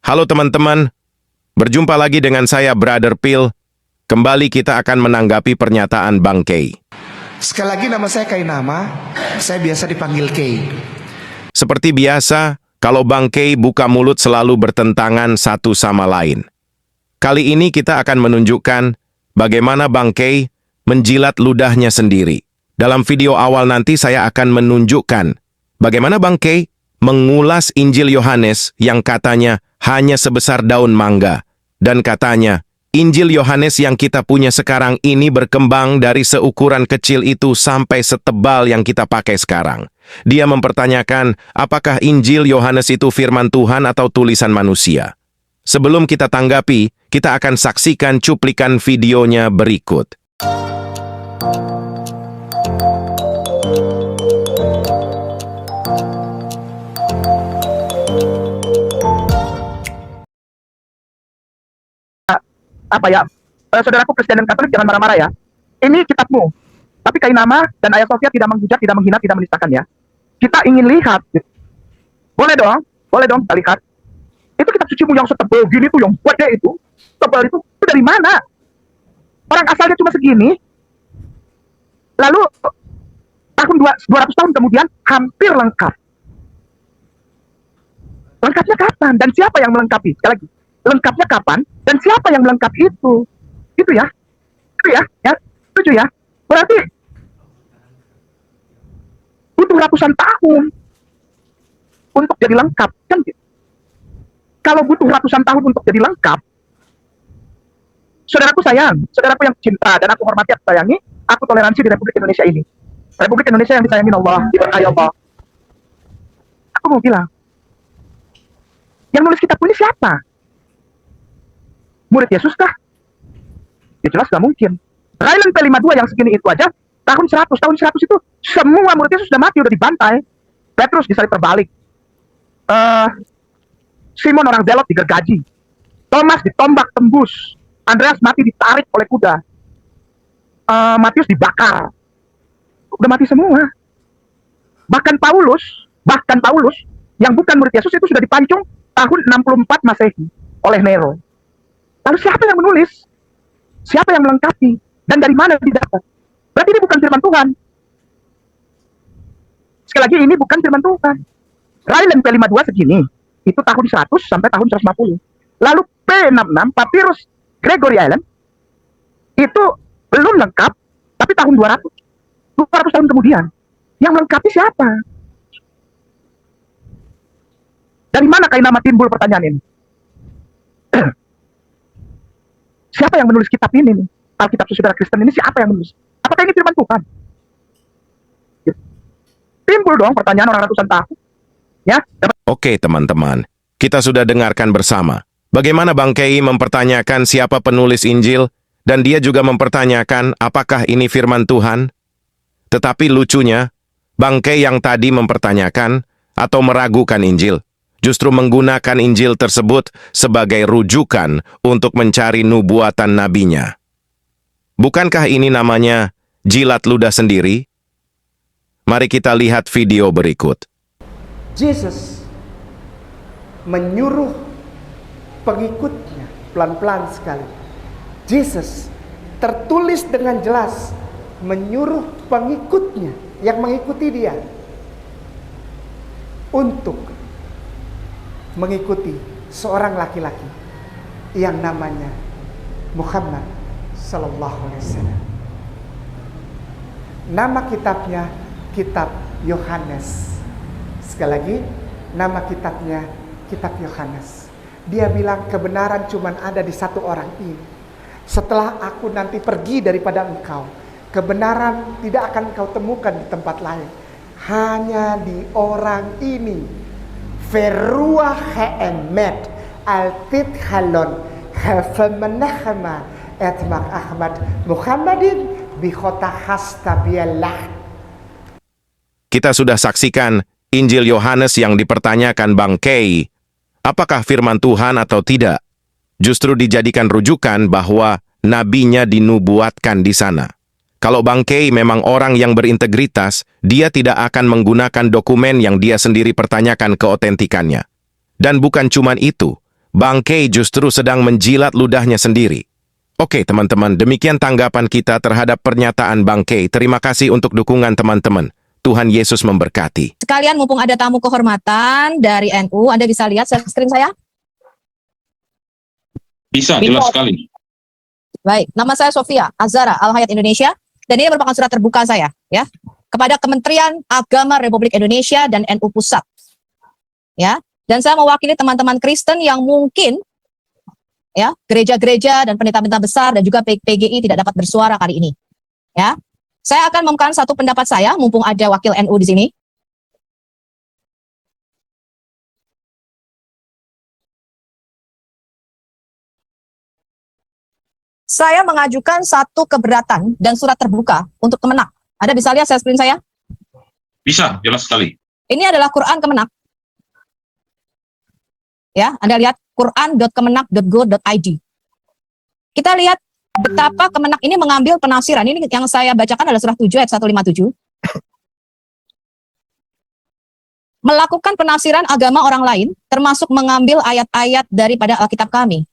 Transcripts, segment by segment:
Halo teman-teman, berjumpa lagi dengan saya Brother Phil. Kembali kita akan menanggapi pernyataan Bang Kay. Sekali lagi nama saya Kainama, saya biasa dipanggil Kay. Seperti biasa, kalau Bang Kay buka mulut selalu bertentangan satu sama lain. Kali ini kita akan menunjukkan bagaimana Bang Kay menjilat ludahnya sendiri. Dalam video awal nanti saya akan menunjukkan bagaimana Bang Kay mengulas Injil Yohanes yang katanya hanya sebesar daun mangga. Dan katanya, Injil Yohanes yang kita punya sekarang ini berkembang dari seukuran kecil itu sampai setebal yang kita pakai sekarang. Dia mempertanyakan, apakah Injil Yohanes itu firman Tuhan atau tulisan manusia? Sebelum kita tanggapi, kita akan saksikan cuplikan videonya berikut. Saudaraku Kristen dan Katolik, jangan marah-marah ya. Ini kitabmu. Tapi Kainama dan Ayah Sofia tidak menghujat, tidak menghina, tidak menistakan ya. Kita ingin lihat. Boleh dong kita lihat. Itu kitab sucimu yang setebal gini tuh, yang gede itu. Tebal itu dari mana? Orang asalnya cuma segini. Lalu tahun 200 tahun kemudian hampir lengkap. Lengkapnya kapan? Dan siapa yang melengkapi? Sekali lagi. Lengkapnya kapan dan siapa yang melengkapi itu ya setuju ya. Berarti butuh ratusan tahun untuk jadi lengkap kan gitu. Kalau butuh ratusan tahun untuk jadi lengkap, saudaraku sayang, saudaraku yang cinta dan aku hormati, aku sayangi, aku toleransi di Republik Indonesia ini, Republik Indonesia yang disayangi Allah, diberkahi Allah. Aku mau bilang, yang nulis kitab ini siapa? Murid Yesus kah? Ya jelas gak mungkin. Ryland P52 yang segini itu aja, tahun 100 itu semua murid Yesus sudah mati, udah dibantai. Petrus disalib terbalik. Simon orang Zelot digergaji. Thomas ditombak tembus. Andreas mati ditarik oleh kuda. Matius dibakar. Udah mati semua. Bahkan Paulus yang bukan murid Yesus itu sudah dipancung tahun 64 Masehi oleh Nero. Lalu siapa yang menulis? Siapa yang melengkapi? Dan dari mana didapat? Berarti ini bukan firman Tuhan. Sekali lagi, ini bukan firman Tuhan. Ryland P52 segini, itu tahun 100 sampai tahun 150. Lalu P66, Papyrus Gregory Island, itu belum lengkap, tapi tahun 200. 200 tahun kemudian. Yang melengkapi siapa? Dari mana Kainama timbul pertanyaan ini? Siapa yang menulis kitab ini nih? Alkitab Saudara Kristen ini siapa yang menulis? Apakah ini firman Tuhan? Timbul dong pertanyaan orang ratusan tahun. Ya. Oke teman-teman, kita sudah dengarkan bersama bagaimana Bang Kay mempertanyakan siapa penulis Injil, dan dia juga mempertanyakan apakah ini firman Tuhan. Tetapi lucunya, Bang Kay yang tadi mempertanyakan atau meragukan Injil, justru menggunakan Injil tersebut sebagai rujukan untuk mencari nubuatan nabinya. Bukankah ini namanya jilat ludah sendiri? Mari kita lihat video berikut. Yesus menyuruh pengikutnya pelan-pelan sekali. Yesus tertulis dengan jelas menyuruh pengikutnya yang mengikuti dia untuk mengikuti seorang laki-laki yang namanya Muhammad Sallallahu Alaihi Wasallam. Nama kitabnya Kitab Yohanes. Sekali lagi, nama kitabnya Kitab Yohanes. Dia bilang kebenaran cuma ada di satu orang ini. Setelah aku nanti pergi daripada engkau, kebenaran tidak akan engkau temukan di tempat lain. Hanya di orang ini. Verua heemet altit halon hefemenahma etmak Ahmad Muhammadin bikhota hastabiallah. Kita sudah saksikan Injil Yohanes yang dipertanyakan Bang Kay. Apakah firman Tuhan atau tidak? Justru dijadikan rujukan bahwa nabinya dinubuatkan di sana. Kalau Bang Kay memang orang yang berintegritas, dia tidak akan menggunakan dokumen yang dia sendiri pertanyakan keotentikannya. Dan bukan cuma itu, bangkai justru sedang menjilat ludahnya sendiri. Oke teman-teman, demikian tanggapan kita terhadap pernyataan bangkai. Terima kasih untuk dukungan teman-teman. Tuhan Yesus memberkati. Sekalian mumpung ada tamu kehormatan dari NU, Anda bisa lihat share screen saya? Bisa, jelas sekali. Baik, nama saya Sofia Azara Al-Hayat Indonesia, dan ini merupakan surat terbuka saya ya kepada Kementerian Agama Republik Indonesia dan NU Pusat. Ya, dan saya mewakili teman-teman Kristen yang mungkin ya, gereja-gereja dan pendeta-pendeta besar dan juga PGI tidak dapat bersuara kali ini. Ya. Saya akan mengumumkan satu pendapat saya mumpung ada wakil NU di sini. Saya mengajukan satu keberatan dan surat terbuka untuk Kemenak. Anda bisa lihat share screen saya? Bisa, jelas sekali. Ini adalah Quran Kemenak. Ya, Anda lihat quran.kemenak.go.id. Kita lihat betapa Kemenak ini mengambil penafsiran. Ini yang saya bacakan adalah surah 7 ayat 157. Melakukan penafsiran agama orang lain, termasuk mengambil ayat-ayat daripada Alkitab kami.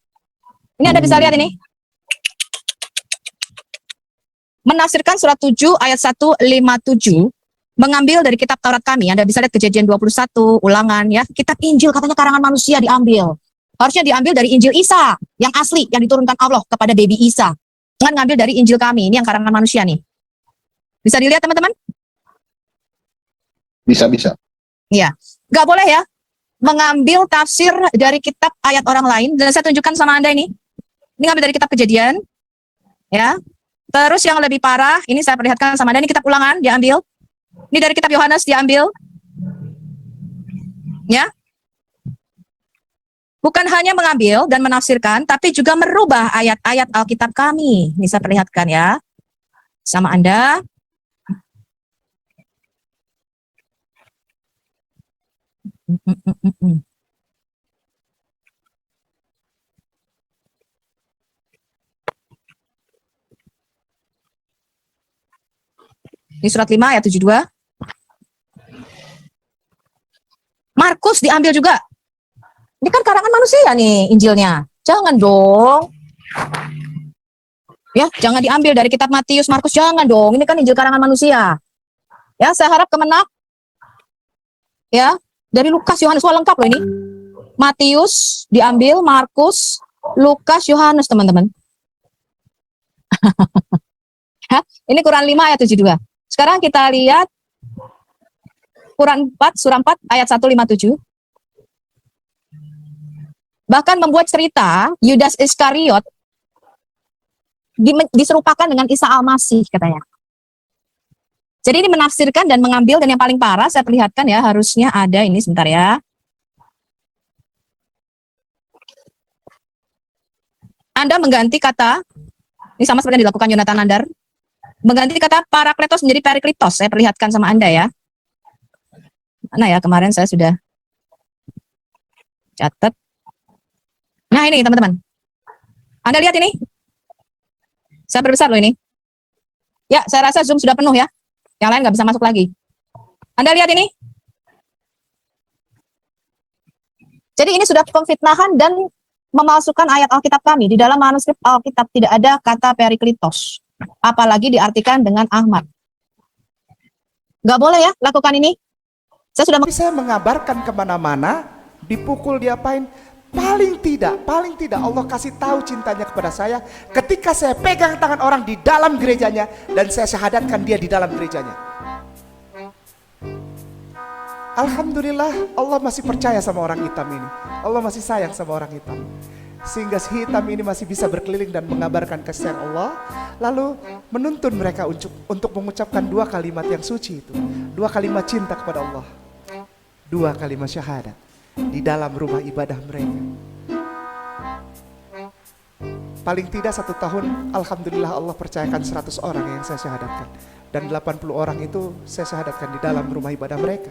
Ini Anda bisa lihat ini. Menafsirkan surah 7 ayat 157, mengambil dari kitab Taurat kami. Anda bisa lihat Kejadian 21, Ulangan ya. Kitab Injil katanya karangan manusia diambil. Harusnya diambil dari Injil Isa, yang asli, yang diturunkan Allah kepada baby Isa. Jangan ngambil dari Injil kami, ini yang karangan manusia nih. Bisa dilihat teman-teman? Bisa. Iya, nggak boleh ya mengambil tafsir dari kitab ayat orang lain. Dan saya tunjukkan sama Anda ini. Ini ngambil dari kitab Kejadian. Ya. Terus yang lebih parah, ini saya perlihatkan sama Anda, ini kitab Ulangan diambil. Ini dari kitab Yohanes diambil. Ya. Bukan hanya mengambil dan menafsirkan, tapi juga merubah ayat-ayat Alkitab kami. Ini saya perlihatkan ya, sama Anda. Ini surat 5 ayat 72. Markus diambil juga. Ini kan karangan manusia nih Injilnya. Jangan dong. Ya, jangan diambil dari kitab Matius, Markus, jangan dong. Ini kan Injil karangan manusia. Ya, saya harap Kemenak ya, dari Lukas, Yohanes, wah lengkap loh ini. Matius diambil, Markus, Lukas, Yohanes, teman-teman. Ini Quran 5 ayat 72. Sekarang kita lihat Quran 4, surah 4 ayat 157. Bahkan membuat cerita Yudas Iskariot diserupakan dengan Isa Al-Masih katanya. Jadi ini menafsirkan dan mengambil, dan yang paling parah saya perlihatkan ya, harusnya ada ini sebentar ya. Anda mengganti kata, ini sama seperti yang dilakukan Yonatan Nandar, mengganti kata parakletos menjadi periklitos. Saya perlihatkan sama Anda ya. Mana ya, kemarin saya sudah catat. Nah ini teman-teman, Anda lihat ini, saya perbesar loh ini. Ya, saya rasa Zoom sudah penuh ya, yang lain nggak bisa masuk lagi. Anda lihat ini. Jadi ini sudah pemfitnahan dan memalsukan ayat Alkitab kami. Di dalam manuskrip Alkitab tidak ada kata periklitos, apalagi diartikan dengan Ahmad. Nggak boleh ya lakukan ini. Saya sudah Saya mengabarkan kemana-mana, dipukul, diapain. Paling tidak Allah kasih tahu cintanya kepada saya ketika saya pegang tangan orang di dalam gerejanya dan saya syahadatkan dia di dalam gerejanya. Alhamdulillah, Allah masih percaya sama orang hitam ini. Allah masih sayang sama orang hitam. Sehingga si hitam ini masih bisa berkeliling dan mengabarkan kasih Allah, lalu menuntun mereka untuk mengucapkan 2 kalimat yang suci itu. 2 kalimat cinta kepada Allah, 2 kalimat syahadat di dalam rumah ibadah mereka. Paling tidak 1 tahun, alhamdulillah Allah percayakan 100 orang yang saya syahadatkan. Dan 80 orang itu saya syahadatkan di dalam rumah ibadah mereka.